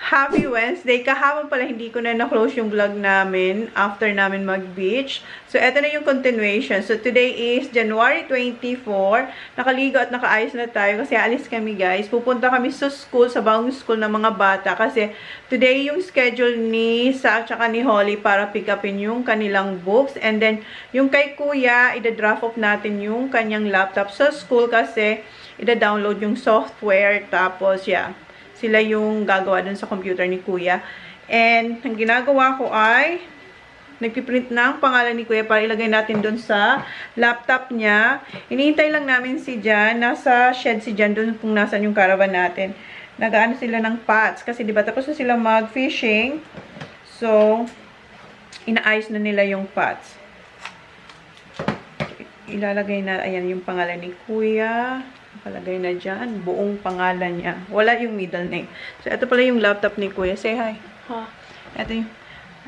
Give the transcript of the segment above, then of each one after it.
Happy Wednesday. Kahapon pala hindi ko na na-close yung vlog namin after namin mag-beach. So, eto na yung continuation. So, today is January 24. Nakaligo at nakaayos na tayo kasi alis kami, guys. Pupunta kami sa school, sa bagong school ng mga bata kasi today yung schedule ni Sa at ni Holly para pick upin yung kanilang books. And then, yung kay Kuya, ida-draft off natin yung kanyang laptop sa school kasi ida-download yung software. Tapos, yeah, sila yung gagawa dun sa computer ni Kuya. And, ang ginagawa ko ay, nagpiprint ng pangalan ni Kuya para ilagay natin dun sa laptop niya. Iniintay lang namin si Jan. Nasa shed si Jan dun kung nasan yung caravan natin. Nagaano sila ng pots. Kasi diba tapos na sila mag-fishing. So, inaayos na nila yung pots. Ilalagay na, ayan yung pangalan ni Kuya. Nakalagay na dyan. Buong pangalan niya. Wala yung middle name. So, ito pala yung laptop ni Kuya. Say hi. Huh. Ito yung,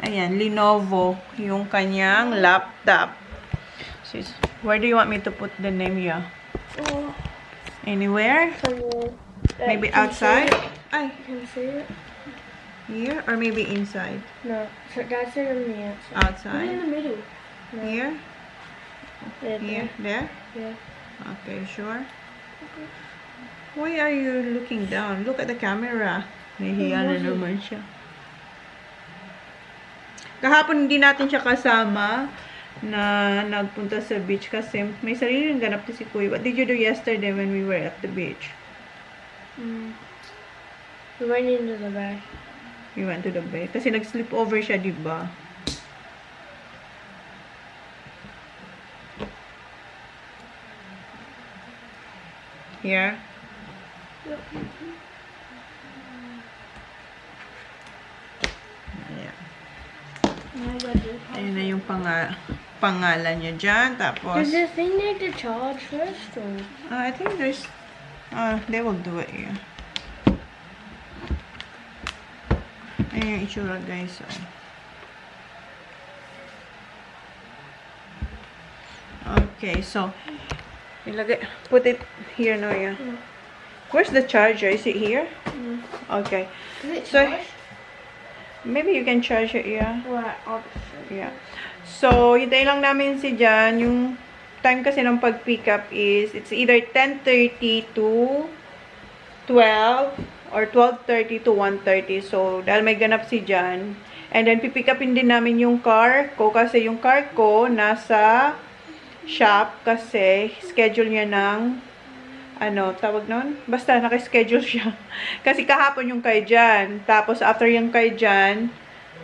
ayan, Lenovo. Yung kanyang laptop. So, where do you want me to put the name, yeah? Anywhere? Maybe outside? Ay. Can you see it? Here? Or maybe inside? No. So that's it on the outside. Outside? In the middle. No. Here? Yeah, Here? There? Yeah. Okay, sure. Why are you looking down? Look at the camera. Nahihiya na naman siya. Kahapon hindi natin siya kasama na nagpunta sa beach kasi may sarili ng ganap to si Kuya. What did you do yesterday when we were at the beach? We went into the bay. We went to the bay. Kasi nag-sleep over siya, diba? Here? Ayan. Ayun na yung pangalan niya dyan. Tapos, Does the thing need to charge first or? I think there's, they will do it here. Ayun yung itsura, guys. So. Okay, so, put it here now, yeah. Where's the charger? Is it here? Okay. Is it So, charged? maybe you can charge it, yeah. Right, Yeah. So, hintayin lang namin si Jan. Yung time kasi ng pag-pick up is, it's either 10:30 to 12 or 12:30 to 1:30. So, dahil may ganap si Jan. And then, pipick upin din namin yung car ko kasi yung car ko nasa shop kasi schedule niya ng tawag nun? Basta, naka-schedule siya. Kasi kahapon yung kay Jan. Tapos, after yung kay Jan,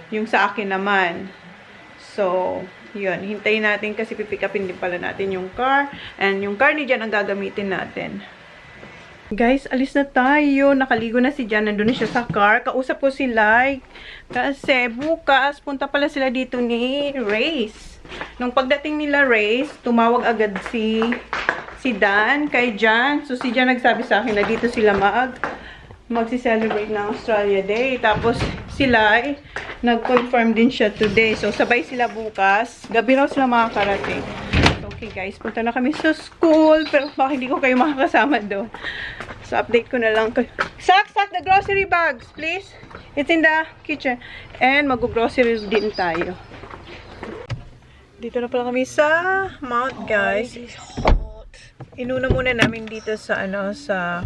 yung sa akin naman. So, yun. Hintayin natin kasi pipick upin din pala natin yung car. And yung car ni Jan ang gagamitin natin. Guys, alis na tayo. Nakaligo na si Jan. Nandun na siya sa car. Kausap ko si Lai. Kasi bukas, punta pala sila dito ni Race. Nung pagdating nila Race, tumawag agad si Dan kay Jan. So, si Jan nagsabi sa akin na dito sila magsi-celebrate ng Australia Day. Tapos, sila nag-confirm din siya today. So, sabay sila bukas. Gabi raw sila makakarating. Okay, guys. Punta na kami sa school. Pero, baka hindi ko kayo makakasama doon. So, update ko na lang kayo. Sack the grocery bags, please. It's in the kitchen. And, mag-groceries din tayo. Dito na pala kami sa Mount, guys. Inuna muna namin dito sa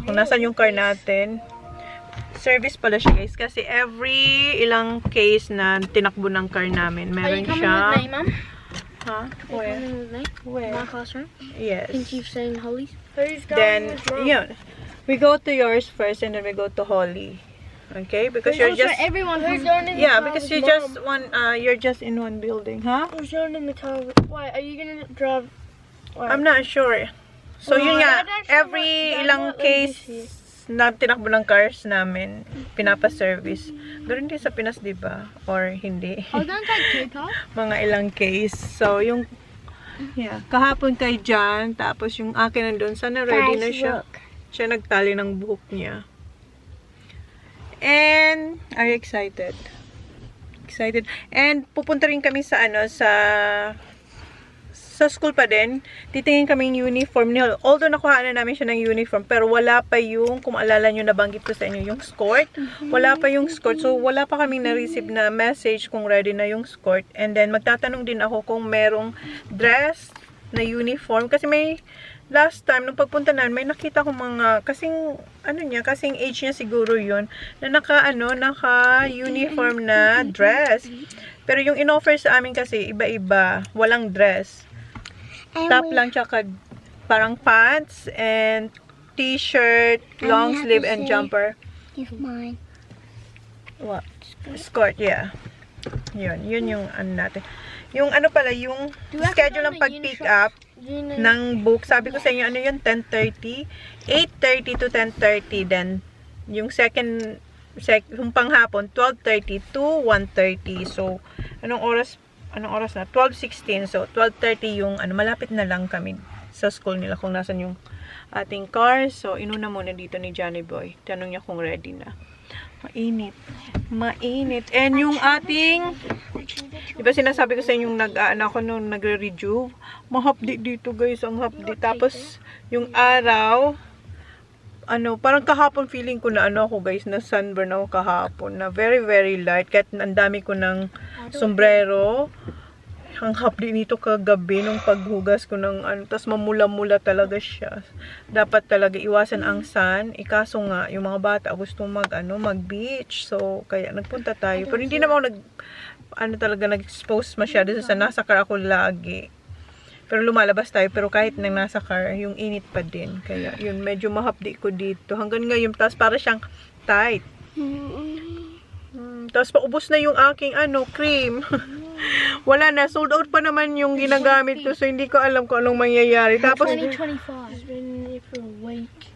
kung nasan yung car natin. Service pala siya, guys, kasi every ilang case na tinakbo ng car namin, meron siya. Are you coming with me, Mum? Huh? Where? Are you coming with me? Where? My classroom? Yes. Since you've seen Holly's. Who's going Then, with Mum? yun. We go to yours first and then we go to Holly. Okay? Because you're just everyone who's going in the yeah, car because with you Mum? just you're just in one building, huh? Who's going in the car with... Wait, are you going to drive... Wait. I'm not sure. So, Well, yun nga, Dad actually every Dad ilang won't let case me na tinakbo ng cars namin, pinapa-service. Ganoon din sa Pinas, di ba? Or hindi? I was going to take 2 cars. Mga ilang case. So, yung, yeah, kahapon kay Jan, tapos yung akin nandun, sana ready na siya. Siya nagtali ng buhok niya. And, are you excited? Excited. And, pupunta rin kami sa, sa school pa din, titingin kaming uniform niya. Although nakuha na namin siya ng uniform, pero wala pa yung, kung maalala nyo, nabanggit ko sa inyo, yung skirt. Wala pa yung skirt. So, wala pa kaming na-receive na message kung ready na yung skirt. And then, magtatanong din ako kung merong dress na uniform. Kasi may, last time, nung pagpunta namin, may nakita ko mga, kasing age niya siguro yun, na naka-uniform na dress. Pero yung in-offer sa amin kasi, iba-iba. Walang dress. Top lang, tsaka parang pants, and t-shirt, long sleeve, and jumper. It's mine. What? Skirt, yeah. Yun yung ano natin. Yung ano pala, yung schedule ng pag-pick up ng book. Sabi ko sa inyo, ano yun? 10:30. 8:30 to 10:30. Then, yung yung panghapon, 12:30 to 1:30. So, anong oras na? 12:16. So, 12:30 yung, malapit na lang kami sa school nila kung nasan yung ating car. So, inuna muna dito ni Johnny Boy. Tanong niya kung ready na. Mainit. And yung ating, diba sinasabi ko sa inyong nagre-rejuve? Mahapdi dito guys, ang hapdi. Tapos, yung araw, parang kahapon feeling ko na ako guys, na sunburn ako kahapon. Na very, very light. Kahit ang dami ko ng sombrero. Ang hapdi nito kagabi nung paghugas ko ng tas mamula-mula talaga siya. Dapat talaga iwasan ang sun. Ikaso nga, yung mga bata gusto mag-beach. So, kaya nagpunta tayo. Pero hindi naman ako nag-expose masyado sa nasa car ako lagi. Pero lumalabas tayo. Pero kahit nang nasa car, yung init pa din. Kaya, yun, medyo mahapdi ko dito. Hanggang ngayon, tas para siyang tight. Tapos paubos na yung aking cream. Wala na, sold out pa naman yung ginagamit ko. So hindi ko alam kung anong mangyayari. Tapos 2025. It's been there for a week.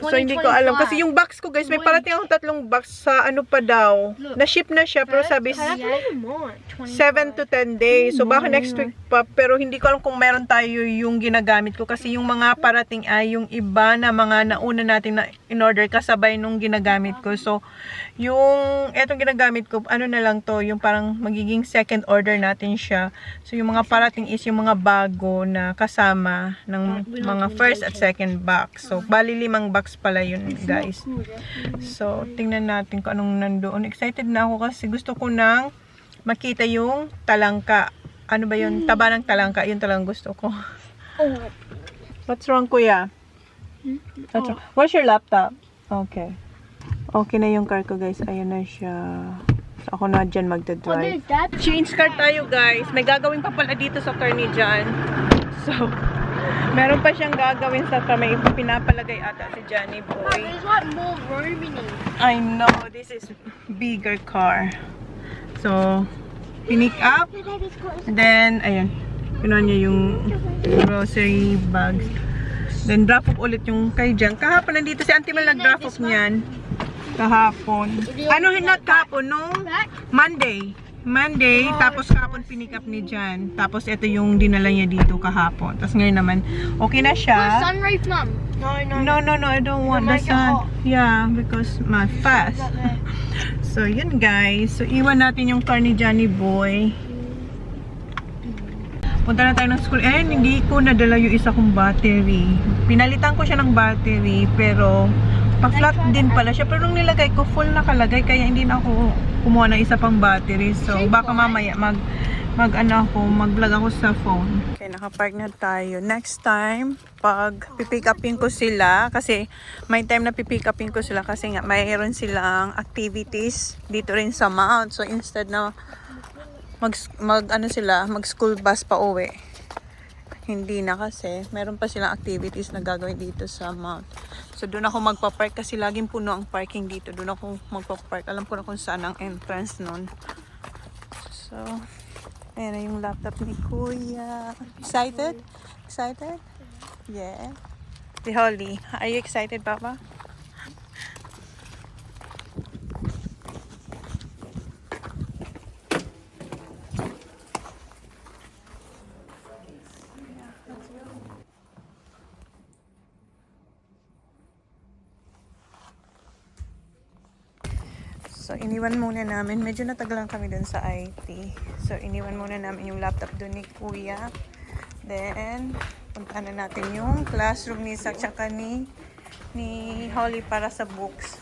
so hindi ko alam kasi yung box ko guys, may parating akong 3 box sa pa daw. Na-ship na siya pero sabi 7 to 10 days. So baka next week pa, pero hindi ko alam kung meron tayo yung ginagamit ko kasi yung mga parating ay yung iba na mga nauna natin na in-order kasabay nung ginagamit ko. So yung etong ginagamit ko, na lang to, yung parang magiging second order natin siya. So yung mga parating is yung mga bago na kasama ng mga first at second box. So bali 5 box pala yun guys. So tingnan natin kung anong nandoon. Excited na ako kasi gusto ko nang makita yung talangka. Ano ba yun? Taba ng talangka. Yun talagang gusto ko. What's wrong, kuya? Where's your laptop? Okay. Okay na yung car ko guys. Ayan na siya. So ako na dyan magdadrive. Change car tayo guys. May gagawin pa pala dito sa car ni John. So, meron pa siyang gagawin sa car. May pinapalagay ata si Johnny Boy. There's what more room in it. I know. This is bigger car. So, pinick up. And then, ayan. Pinuha niya yung grocery bags. Then, drop off ulit yung kay Jan. Kahapon nandito si Auntie Mel nag-drop off niyan. Kahapon. Not kahapon, no? Monday, tapos kahapon pinick up ni Jan. Tapos, ito yung dinala niya dito kahapon. Tapos ngayon naman, okay na siya. Sunroof, Mum. No. No, I don't want the sun. Yeah, because fast. So, yun guys. So, iwan natin yung car ni Johnny Boy. Punta na tayo ng school. Hindi ko nadala yung isa kong battery. Pinalitan ko siya ng battery, pero pa-flat din pala siya. Pero nung nilagay ko, full nakalagay, kaya hindi na ako kumuha ng isa pang battery. So, baka mamaya mag-vlog ako sa phone. Okay, nakapark na tayo. Next time, pag pipick upin ko sila, kasi may time na pipick upin ko sila kasi nga mayroon silang activities dito rin sa Mount. So, instead na mag-school bus pa uwi. Hindi na kasi. Meron pa silang activities na gagawin dito sa Mount. So, doon ako magpa-park kasi laging puno ang parking dito. Doon ako magpa-park. Alam ko na kung saan ang entrance nun. So, ayan na yung laptop ni Kuya. Excited? Excited? Yeah. Si Holly, are you excited, Papa? So, iniwan muna namin. Medyo natagalan kami dun sa IT. So, iniwan muna namin yung laptop dun ni Kuya. Then, puntahan na natin yung classroom ni Sak tsaka ni Holly para sa books.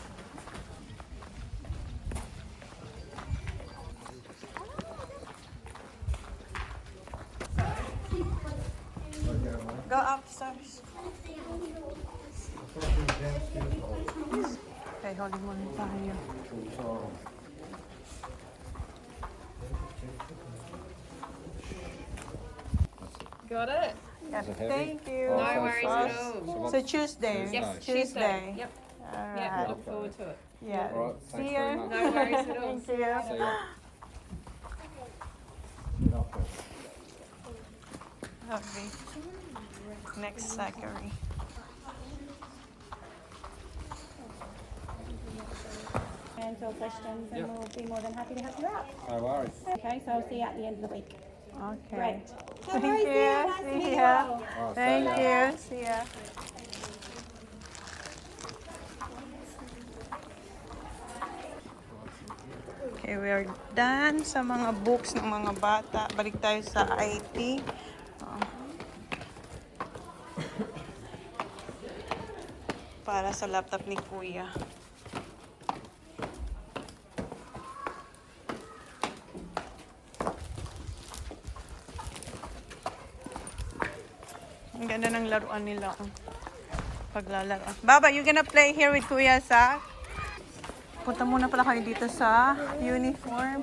Go upstairs. Okay, Holly muna tayo. Got it. Yeah, thank you. No worries at all. So Tuesday. Yep, Tuesday. Yep. All Yep. right. Look forward to it. Yeah. All right, See thanks you. very much. No worries at all. Thank you. See ya. Okay. Next Zachary. And so questions, and we'll be more than happy to help you out. No worries. Okay, so I'll see you at the end of the week. Okay. Great. Thank you. See ya. All right, Thank see ya. you. See ya. Okay, we are done sa mga books ng mga bata. Balik tayo sa IT. Para sa laptop ni Kuya. Ang ganda ng laruan nila. Paglalaro. Baba, you gonna play here with Kuya Sak? Punta muna pala kayo dito sa uniform.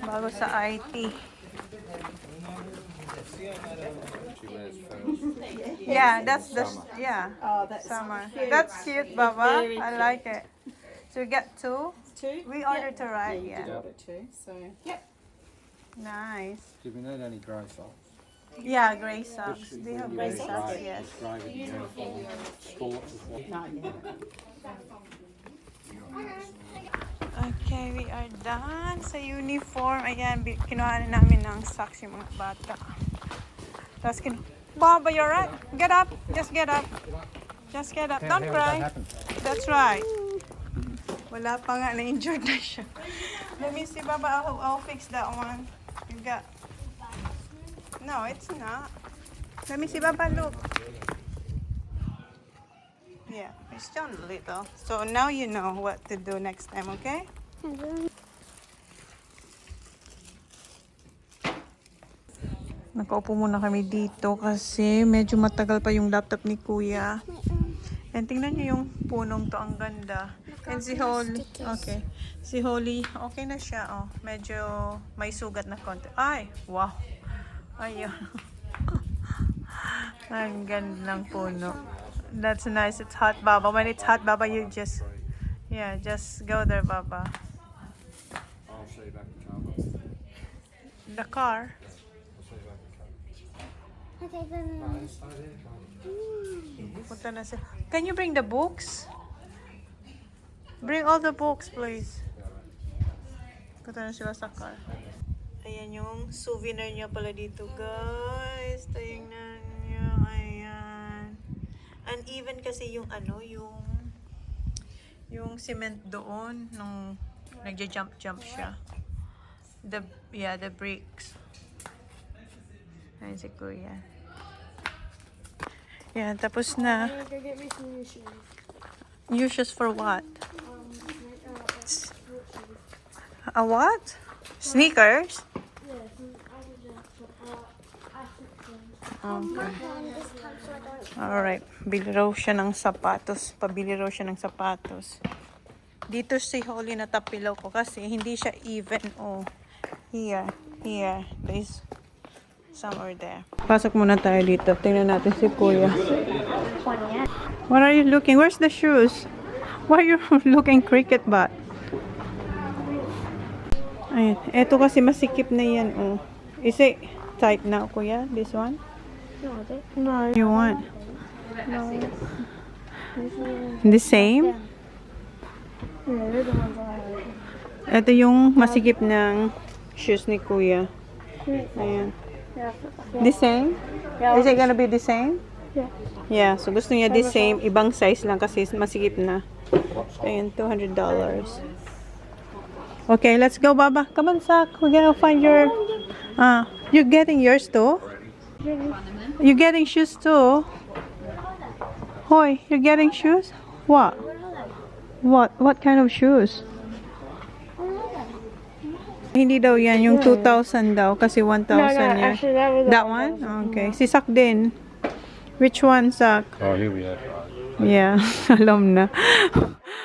Bago sa IT. She wears first. Yeah, that's the Summer. yeah. Oh, that's Summer. cute. That's cute, Baba. Very I cute. like it. So we get two. two. We ordered two, right? You did Yeah. order two. So yep. Nice. Do we need any grey socks? Yeah, gray socks. Do you have Yeah, gray it's socks? grey. Yes. It's grey with uniform. Sports as well. Not yet. Okay, we are done sa uniform. Ayan, kinuha na namin ng socks yung mga bata. Tapos Baba, you're right. Get up. Just get up. Just get up. Don't cry. That's right. Wala pa nga, na-injured na siya. Let me see, Baba. I'll fix that one. You got... No, it's not. Let me see, Baba. Look. Yeah, it's still a little. So now you know what to do next time, okay? Nakaupo muna kami dito kasi medyo matagal pa yung laptop ni Kuya. And tingnan niyo yung punong to, ang ganda. And si Holly, okay. Si Holly, okay na siya, oh. Medyo may sugat na konti. Ay, wow. Ayun. Ang ganda ng puno. That's nice. It's hot, Baba. When it's hot, Baba, you just, yeah, just go there, Baba. I'll see you back in car. The car. I'll see you back in car. Okay, then. No, stay there, can't Punta na sila. Can you bring the books? Bring all the books, please. Punta na sila sa car. Ayan yung souvenir niya pala dito, guys. Tingnan niyo. Ayan. Uneven kasi yung ano, yung cement doon nung nagja-jump siya. The bricks. Ayan si Kuya. Yan, tapos na. Go get me some new shoes. New shoes for what? Shoes. A what? Sneakers? Yeah, some Adidas. I think so. Okay. This time so I don't. Alright. Bili raw siya ng sapatos. Pabili raw siya ng sapatos. Dito si Holly natapilaw ko kasi hindi siya even. Oh. Here. There's somewhere there. Pasok muna tayo dito. Tingnan natin si Kuya. What are you looking? Where's the shoes? Why are you looking cricket bat? Ayan. Eto kasi masikip na yan. Oh. Is it tight now, Kuya? This one? No. You want? The same? Yeah, they're the ones I have. Ito yung masikip ng shoes ni Kuya. Ayan. Yeah. The same? Is it gonna be the same? Yeah. Yeah, so gusto niya the same. Ibang size lang kasi masikip na. Ayan, $200. Okay, let's go, Baba. Come on, Sak. We're gonna find your... you're getting yours too? You getting shoes too? Hoy, you're getting shoes? What? What kind of shoes? Hindi daw yan, yung 2,000 daw, kasi 1,000 No, yan. actually, that was That one? Okay. Si Sak din. Which one, Sak? Oh, here we are. Yeah, alam na.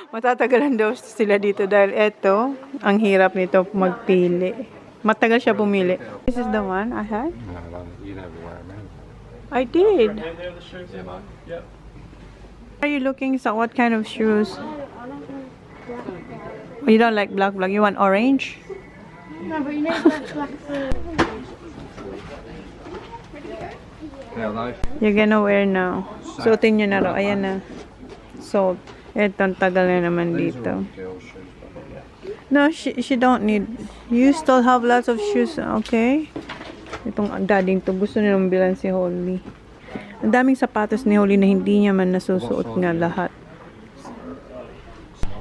Matatagalan daw sila dito dahil eto, ang hirap nito magpili. Matagal siya pumili. This is the one I had? No, you never wear them. I did. Are you looking at what kind of shoes? You don't like black? You want orange? No, but you know that's like Yeah, those. You're gonna wear now. Suotin nyo na raw. Ayan na. Sold. Eto, ang tagal na naman dito. Girls' shoes, but yeah. No, she don't need. You still have lots of shoes, okay? Itong dading to, gusto nilang bilan si Holly. Ang daming sapatos ni Holly na hindi niya man nasusuot nga lahat.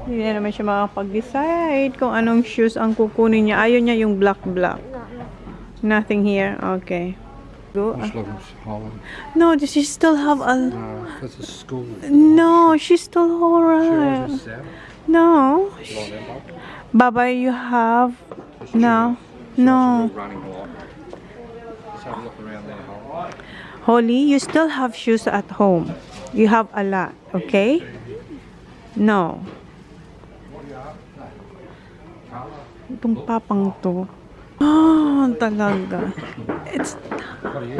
Hindi na naman siya makapag-decide kung anong shoes ang kukunin niya. Ayaw niya yung black. Nothing here. Okay. Go. Just looking for Holland. No, she still have a... No, that's a school. No, she's still She alright. always was 7. No. You like them, Bob? Baba, you have... Just No. She No. wants a little running block. Let's have a look around there, Holland. Holly, you still have shoes at home. You have a lot, okay? No. Itong papang to. Ah, talaga. What are you?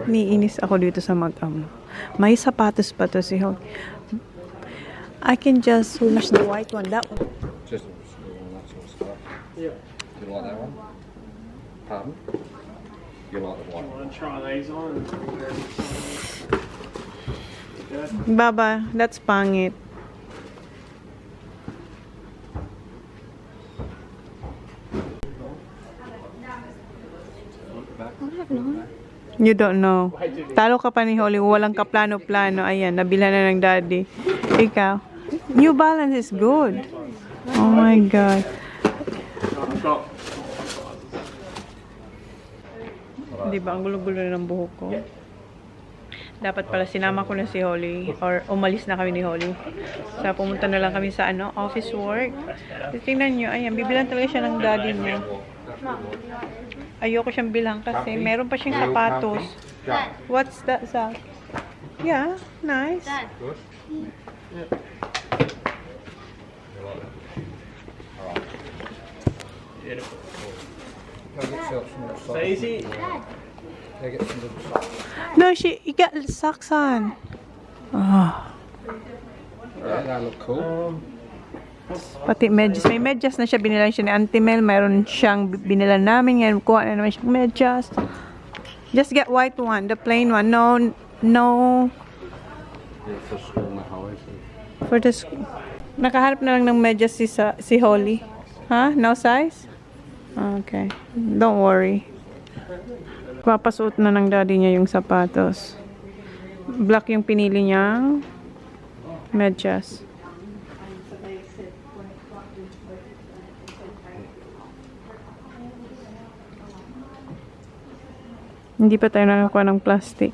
Niinis ako dito sa mag-am. May sapatos pa to si Holly. I can just finish the white one. That one. Just a school and that sort of stuff. Yeah. You like that one? Pardon? You like the white one? Try these on. Baba, that's pangit. You don't know. Talo ka pa ni Holly, walang kaplano-plano. Ayan, nabilhan na ng daddy. Ikaw, New Balance is good. Oh my God. Diba, ang gulo-gulo na ng buhok ko. Dapat pala sinama ko na si Holly or umalis na kami ni Holly. So, pumunta na lang kami sa office work. Tingnan nyo, ayan, bibilan talaga siya ng daddy niya. Ayoko siyang bilang kasi meron pa siyang sapatos. What's that, Zach? Yeah, nice. Good? Yeah. Go get yourself some little socks. Easy. Go get some little socks. No, you got socks on. Oh, Yeah, they look cool. pati medyas. May medyas na siya. Binilan siya ni Auntie Mel. Mayroon siyang binilan namin. Ngayon, kuha na naman siyang medyas. Just get white one. The plain one. No. Yeah, for school na Holly. For the school. Nakaharap na lang ng medyas si Holly. Huh? No size? Okay. Don't worry. Papasuot na ng daddy niya yung sapatos. Black yung pinili niyang medyas. Hindi pa tayo nakakuha ng plastic.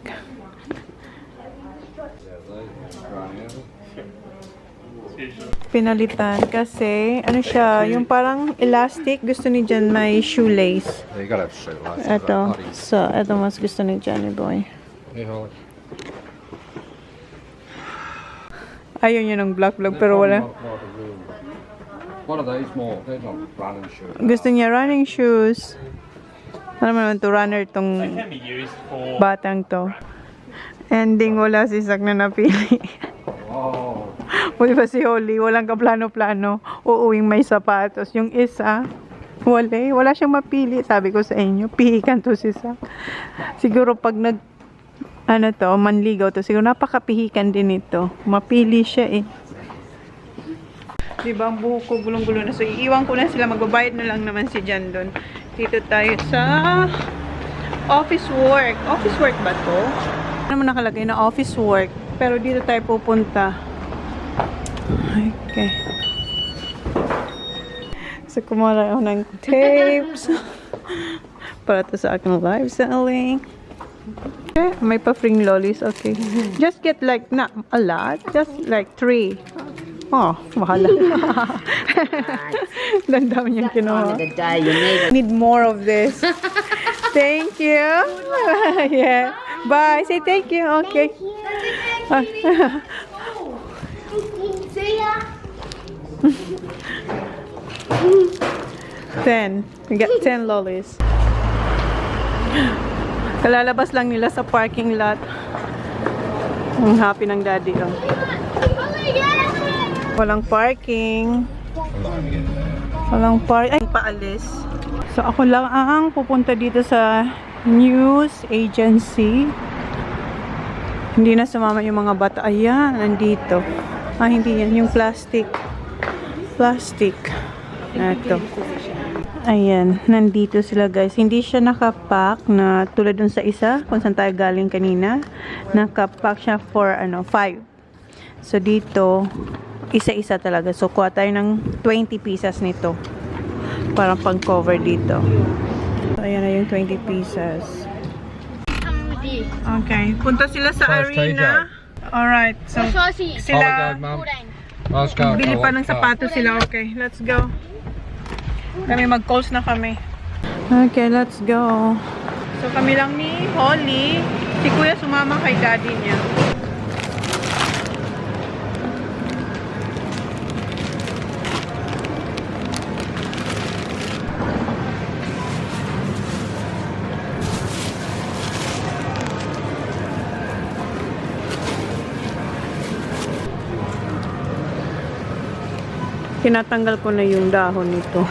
Pinalitan kasi ano siya, yung parang elastic, gusto ni Jan may shoelace. Yeah, you gotta have shoelaces. Ito. So, ito mas gusto ni Johnny Boy. Hey, Holly. Ayaw niya ng black pero wala. What are these more? They're not running shoes. Gusto niya running shoes. Ano naman to, runner tong Can be used for. batang to. Ending wala si Sak na napili. Oh. O diba si Holly, walang kaplano-plano. Uuwing may sapatos. Yung isa, wala siyang mapili. Sabi ko sa inyo, pihikan to si Sak. Siguro pag manligaw to, siguro napakapihikan din ito. Mapili siya eh. Diba, ang buhok ko gulong-gulo na. So, iiwan ko na sila. Magbabayad na lang naman si Jan doon. Dito tayo sa office work. Office work ba to? Ano naman nakalagay na office work? Pero dito tayo pupunta. Okay. So, kumara ako ng tapes. Para to sa aking live selling. May pa-free lollies, okay. Just get like, not a lot, just like 3. Oh, mahala. Landam niyang kinuha. Need more of this. Thank you. Yeah. Bye. Say thank you. Okay. See ya. 10. We got 10 lollies. Kalalabas lang nila sa parking lot. Ang happy ng daddy. Oh. Walang parking. Walang parking. Ay, paalis. So, ako lang ang pupunta dito sa news agency. Hindi na sumama yung mga bata. Ayan, nandito. Ah, hindi yan. Yung plastic. Plastic. Ito. Ayan, nandito sila guys. Hindi siya nakapack na tulad dun sa isa, kung saan tayo galing kanina. Nakapack siya for 5. So dito, isa-isa talaga. So kuha tayo ng 20 pieces nito. Para pang-cover dito. So ayan na yung 20 pieces. Okay, punta sila sa arena. Alright, so sila Let's go. bili pa ng sapatos sila. Okay, let's go. Kami mag-calls na kami. Okay, let's go. So kami lang ni Holly. Si Kuya sumama kay daddy niya. Tinatanggal ko na yung dahon nito.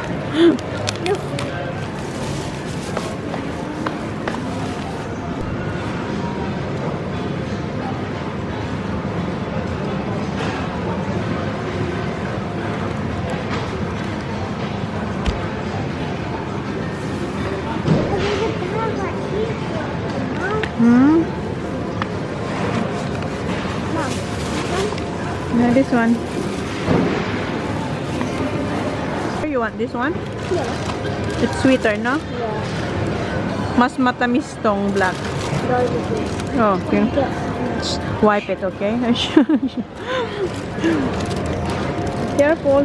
Yeah, this one. You want this one? Yeah. It's sweeter, no? Yeah. Mas matamis tong black. Oh, okay. Wipe it, okay? Careful.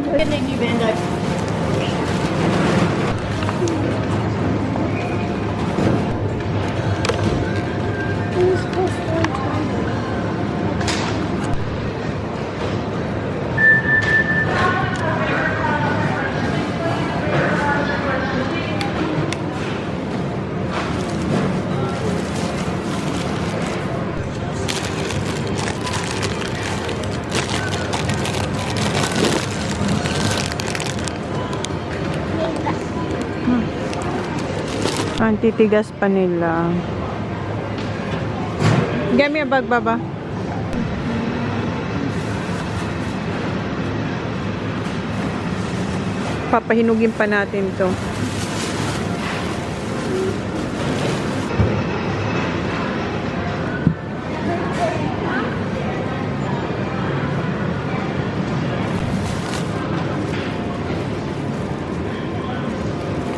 Ang titigas pa nila. Get me a bag, Baba. Papahinugin pa natin to.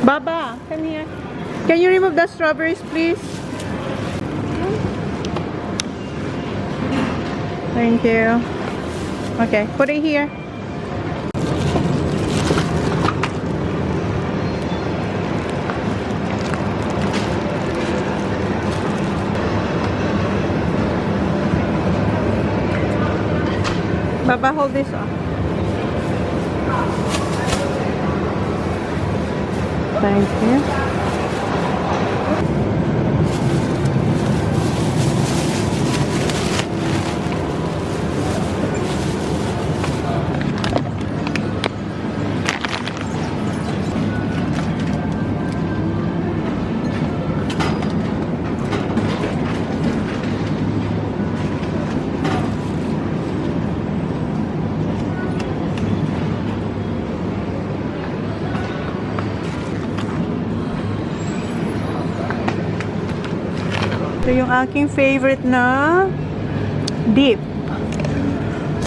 Baba, come here. Can you remove the strawberries, please? Thank you. Okay, put it here. Baba, hold this on. Thank you. Ito yung aking favorite na dip.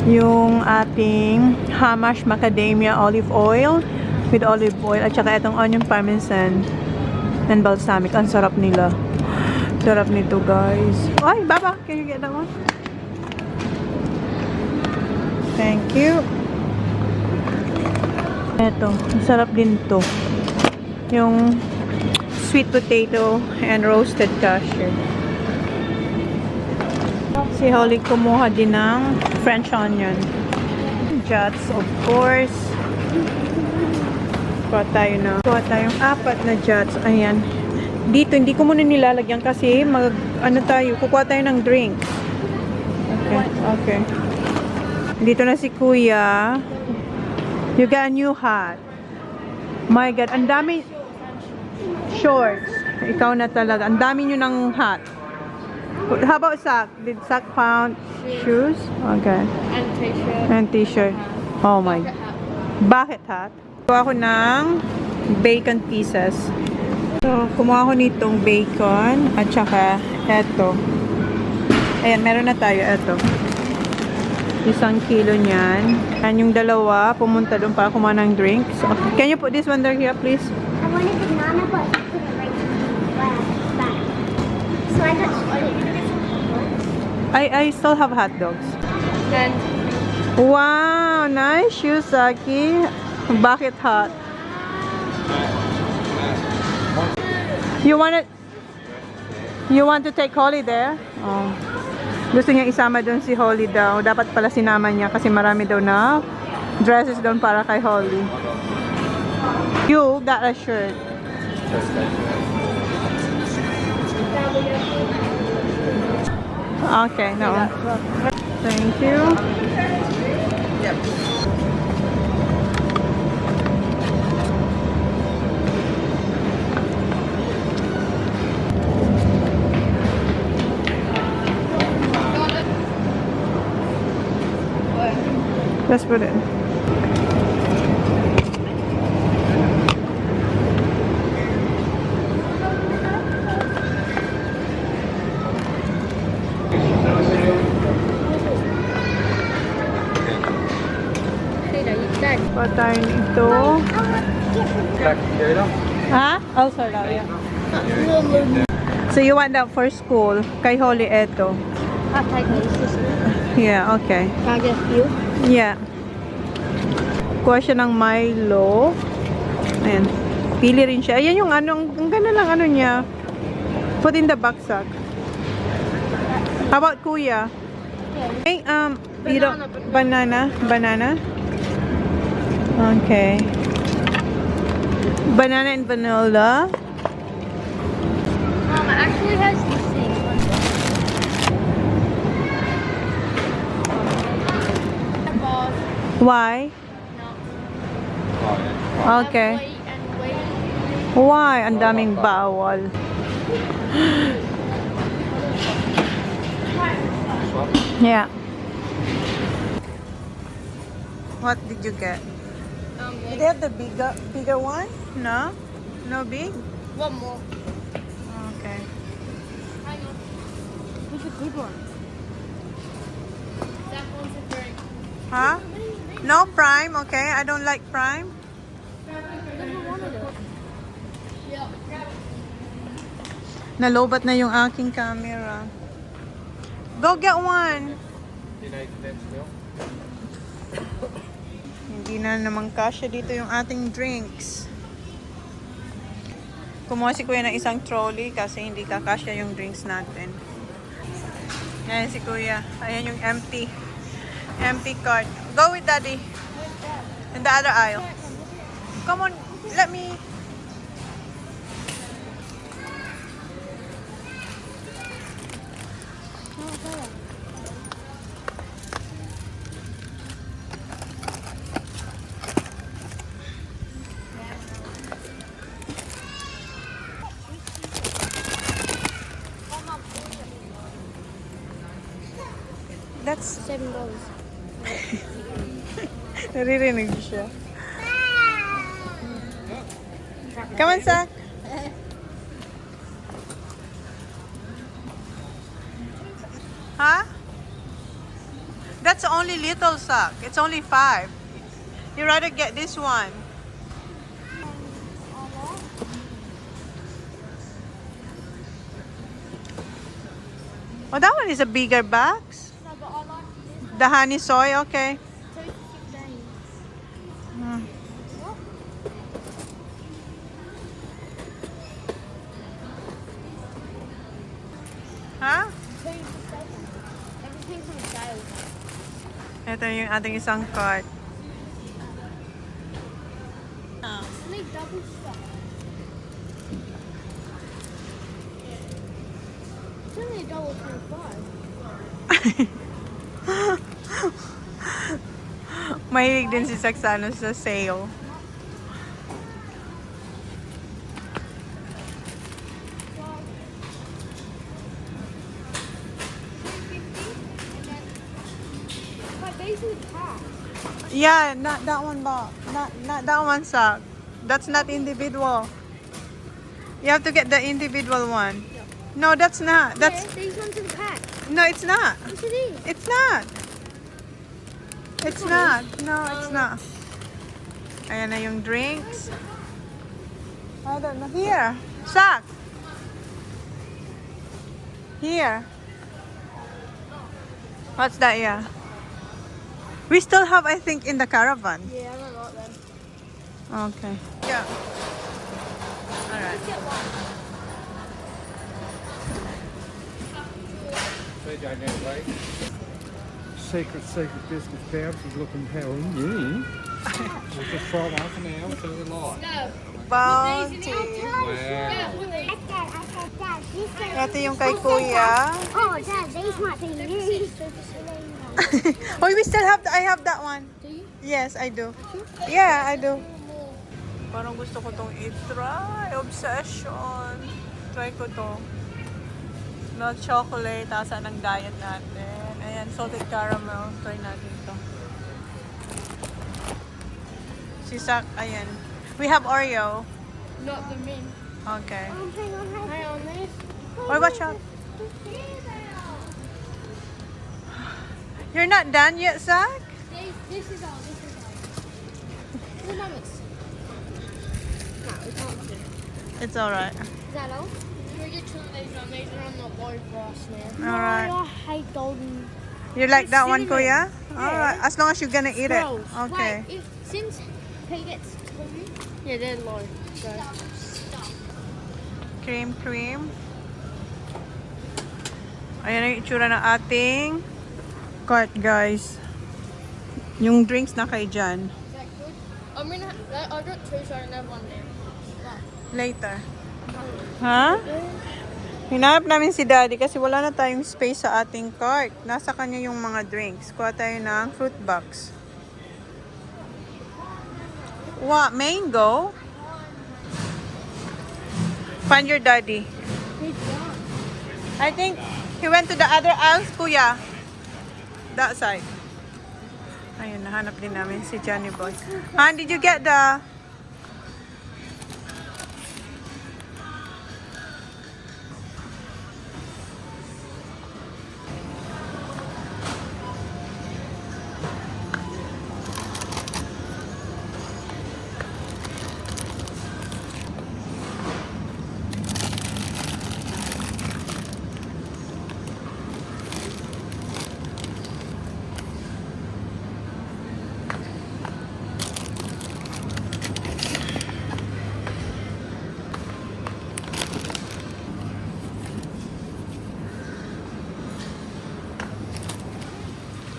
Yung ating Hamash Macadamia olive oil with olive oil at saka itong onion parmesan and balsamic. Ang sarap nila. Sarap nito, guys. Ay, Baba, can you get that one? Thank you. Eto, sarap din to. Yung sweet potato and roasted cashew. Si Holly kumuha din ng French onion. Jats, of course. Kuha tayong 4 na jats. Ayan. Dito, hindi ko muna nilalagyan kasi kukuha tayo ng drinks. Okay. Dito na si Kuya. You got a new hat. My God, ang dami shorts. Ikaw na talaga. Ang dami nyo ng hat. How about Zach? Did Zach found shoes? Okay. And t-shirt. And t-shirt. Oh my. Bakit hat? Kuha ako ng bacon pieces. So, kumuha ko nitong bacon at saka eto. Ayan, meron na tayo eto. 1 kilo niyan. And yung dalawa, pumunta doon para kumuha ng drinks. Okay. Can you put this one there here, please? I wanted banana, but I couldn't right back. So I got I still have hot dogs. And Wow, nice shoes, Saki. Bakit hot? You want to take Holly there? Oh. Gusto niya isama doon si Holly daw. Dapat pala sinama niya kasi marami daw na dresses doon para kay Holly. You got a shirt. Okay, no. Thank you. Let's put it. Patayin ito. Ha? Oh, sorry. So you want that for school? Kay Holly ito. I'll take these. Yeah, okay. Can I get a few? Yeah. Kuha siya ng Milo. Ayan. Pili rin siya. Ayan yung ang ganda lang niya. Put in the backpack. How about Kuya? Okay, banana. Okay. Banana and vanilla. Mom, it actually has the same one. Why? Okay. Wait and wait. Why? Ang daming bawal. Yeah. What did you get? Did they have the bigger one? No? No big? One more. Okay. Hang on. It's a good one. That one's a drink. Huh? No prime, okay? I don't like prime. Yeah. Nalobat na yung aking camera. Go get one. Hindi na naman kasya dito yung ating drinks. Kumuha si Kuya ng isang trolley kasi hindi kakasya yung drinks natin. Ayan si Kuya. Ayan yung empty cart. Go with Daddy. In the other aisle. Come on, let me. That's $7. naririnig siya. Come on, Zach. Huh? That's only little sack. It's only 5. You rather get this one. Oh, that one is a bigger box. No, but I like this. The honey soy, okay. So it's 15. Hmm. Ha? Everything's on sale. Ito yung ating isang cart. Like double stuff. It's only $1.25. Mahilig din si Saksano sa sale. But these are the pack. Yeah, not that one box. Not that one sack. That's not individual. You have to get the individual one. No, that's not. That's Yeah, these ones are the pack. no, it's not. Yes, it is. It's not. It's not. No, it's not. Ayan na yung drinks. I don't know. Here. Sack. Here. What's that? Yeah. We still have, I think, in the caravan. Yeah, I don't like them. Okay. Yeah. Alright. Get one. Secret biscuits bounces looking hairy. We'll just throw one for now to the light. No. Bounty. Wow. Dad, these are... Ito yung kay Kuya. Oh, Dad, these might be new. Oh, we still have, I have that one. Do you? Yes, I do. Yeah, I do. Parang gusto ko tong i-try. Obsession. Try ko to. No chocolate. Tasa ng diet natin. Ayan, salted caramel. Try natin to. Si Sak, ayan. We have Oreo. Not the mint. Okay. Hang on this. Or watch out. You're not done yet, Sak? This is all. The numbers. No, we can't do it. It's alright. Is that all? We get two of these on. These are on the low for us now. Alright. I hate golden. You like that one, cinnamon. Kuya? Alright. As long as you're gonna eat it. Scrolls. Okay. Wait, since he gets yeah, they're low. So. Cream. Ayan ang itsura ng ating cart, guys. Yung drinks na kay Jan. Is that good? I got two, so I don't have one there. Later. Ha? Hinanap namin si Daddy kasi wala na tayong space sa ating cart. Nasa kanya yung mga drinks. Kuha tayo ng fruit box. What? Mango? Find your daddy. I think he went to the other aisles, Kuya. That side. Ayun, nahanap din namin si Johnny Boy. Han, did you get the...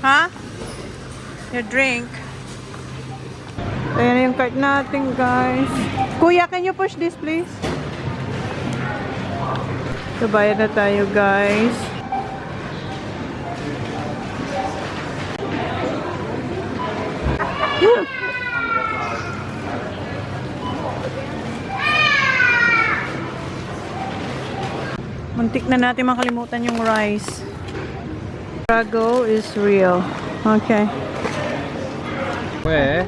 Ha? Your drink. Ayan yung cart natin, guys. Kuya, can you push this, please? So, bayad na tayo, guys. Muntik na natin makalimutan yung rice. Struggle is real. Okay. Where?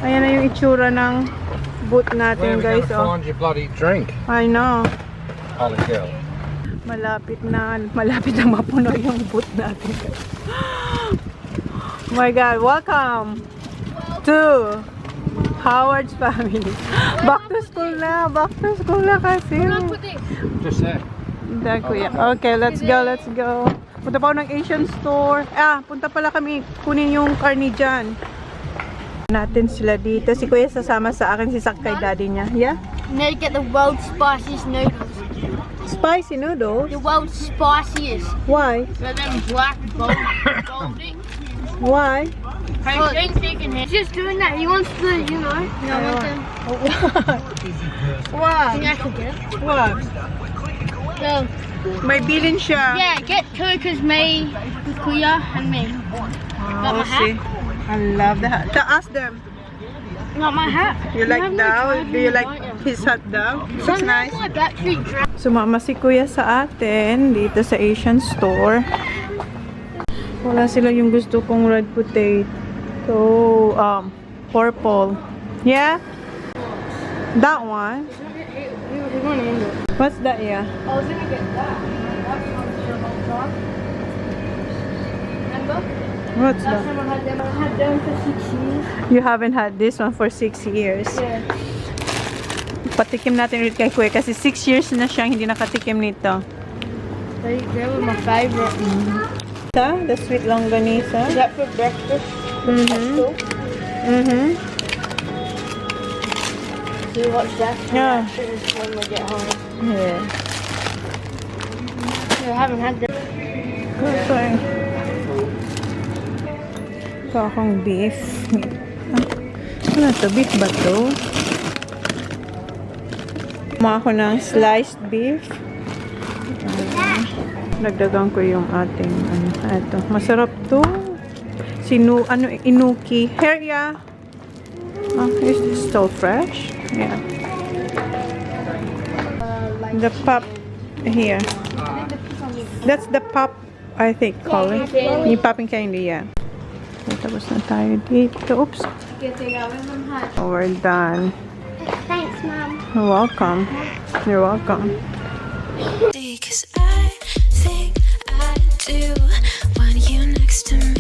Ayan na yung itsura ng boot Where natin, are we guys. going to Oh. find your bloody drink? I know. Holy girl. Malapit na mapuno yung boot natin, guys. Oh my God, welcome to Howard's family. Back to school na kasi. Where do I put this? Just there. Da, kuya. Okay, let's go, let's go. Punta pa ako ng Asian store. Punta pala kami kunin yung carne dyan. Natin sila dito. Si kuya sasama sa akin, si Sak kay daddy niya. Yeah? No, get the world's spiciest noodles. Spicy noodles? The world's spiciest. Why? They're them black golden. Why? Hey, chicken head. Just doing that. He wants to, you know. I want them. What? Think I could get? What? No. May bilin siya. Yeah, get two because me, Kuya, and me. Got my hat? See. I love the hat. Ask them. Not my hat. You like haven't Dow? tried Do you it, like don't you? his hat Dow? Looks Sometimes nice. my battery drains. Sumama si kuya sa atin dito sa Asian store. Wala sila yung gusto kong red potato. Purple. Yeah? That one? What's that, yeah? I was gonna get that. That's one for a long time. Remember? What's Last that? time I had them for 6 years. You haven't had this one for 6 years. Yeah. Patikim natin ulit kay kuya kasi 6 years na siyang hindi nakatikim nito. They were my favorite. The sweet longanisa. Is that for breakfast? Mm-hmm. Mm-hmm. Do you watch that? Yeah. When we get home. Yeah. I haven't had them. Okay. Ito akong beef. Ano to? Beef ba to? Kumain ako ng sliced beef. Nagdagan ko yung ating ito. Masarap to. Inuki. Here, yeah. Is this still fresh? Yeah. The pop here. That's the pop, I think, call it. Yung popping candy, yeah. Tapos na tayo dito. Oops. We're done. Thanks, Mom. You're welcome. You're welcome. Because I think I do want you next to me.